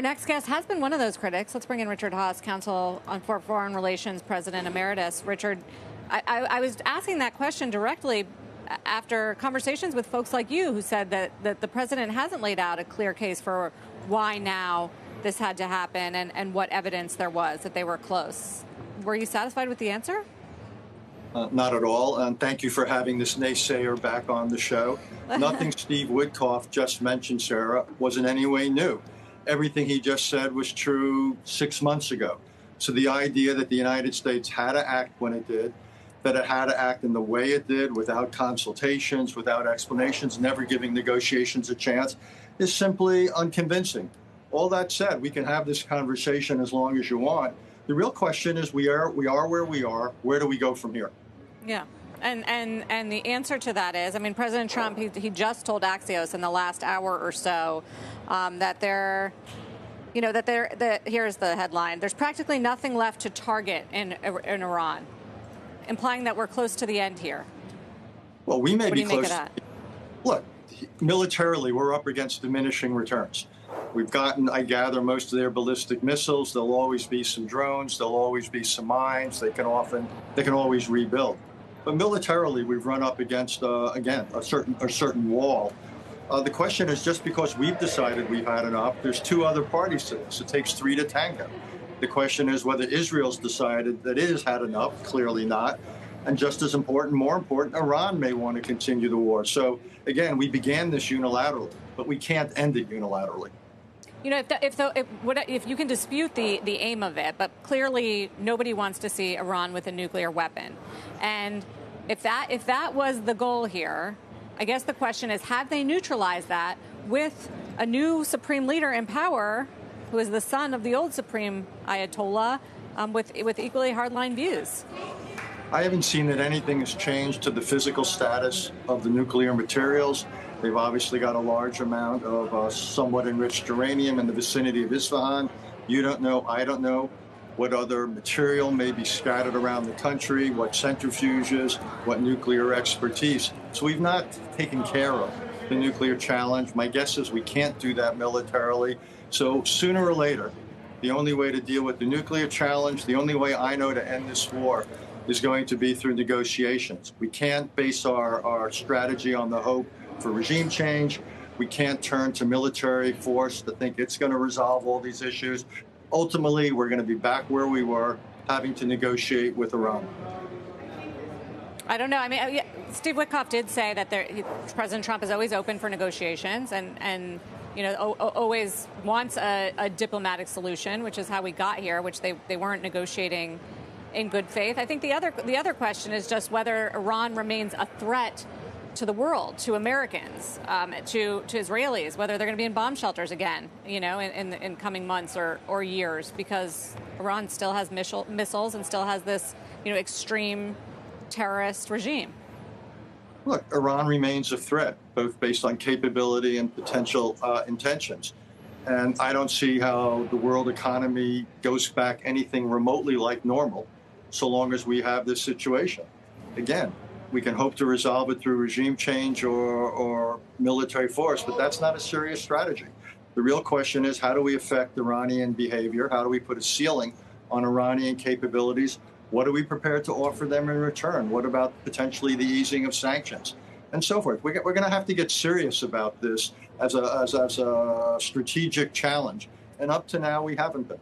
Our next guest has been one of those critics. Let's bring in Richard Haass, Counsel on Foreign Relations, President Emeritus. Richard, I was asking that question directly after conversations with folks like you who said that the president hasn't laid out a clear case for why now this had to happen and what evidence there was that they were close. Were you satisfied with the answer? Not at all, and thank you for having this naysayer back on the show. Nothing Steve Witkoff just mentioned, Sarah, was in any way new. Everything he just said was true 6 months ago. So the idea that the United States had to act when it did, that it had to act in the way it did without consultations, without explanations, never giving negotiations a chance, is simply unconvincing. All that said, we can have this conversation as long as you want. The real question is we are where we are. Where do we go from here? Yeah. And the answer to that is, I mean, President Trump, he just told Axios in the last hour or so that here's the headline: there's practically nothing left to target in Iran, implying that we're close to the end here. Well, we may be close. What do you make of that? Look, militarily, we're up against diminishing returns. We've gotten, I gather, most of their ballistic missiles. There'll always be some drones. There'll always be some mines. They can always rebuild. But militarily, we've run up against, again, a certain wall. The question is, just because we've decided we've had enough, there's two other parties to this. It takes three to tango. The question is whether Israel's decided that it has had enough. Clearly not. And just as important, more important, Iran may want to continue the war. So, again, we began this unilaterally, but we can't end it unilaterally. You know, if you can dispute the aim of it, but clearly nobody wants to see Iran with a nuclear weapon. And if that was the goal here, I guess the question is, have they neutralized that with a new supreme leader in power, who is the son of the old supreme Ayatollah, with equally hardline views? I haven't seen that anything has changed to the physical status of the nuclear materials. They've obviously got a large amount of somewhat enriched uranium in the vicinity of Isfahan. You don't know, I don't know what other material may be scattered around the country, what centrifuges, what nuclear expertise. So we've not taken care of the nuclear challenge. My guess is we can't do that militarily. So sooner or later, the only way to deal with the nuclear challenge, the only way I know to end this war, is going to be through negotiations. We can't base our strategy on the hope for regime change. We can't turn to military force to think it's going to resolve all these issues. Ultimately, we're going to be back where we were, having to negotiate with Iran. I don't know. I mean, Steve Witkoff did say that President Trump is always open for negotiations and you know, always wants a diplomatic solution, which is how we got here, which they weren't negotiating in good faith. I think the other question is just whether Iran remains a threat to the world, to Americans, to Israelis, whether they're going to be in bomb shelters again, you know, in coming months or years, because Iran still has missiles and still has this, you know, extreme terrorist regime. Look, Iran remains a threat, both based on capability and potential intentions. And I don't see how the world economy goes back anything remotely like normal so long as we have this situation. Again, we can hope to resolve it through regime change or military force, but that's not a serious strategy. The real question is, how do we affect Iranian behavior? How do we put a ceiling on Iranian capabilities? What are we prepared to offer them in return? What about potentially the easing of sanctions and so forth? We're going to have to get serious about this as a strategic challenge. And up to now, we haven't been.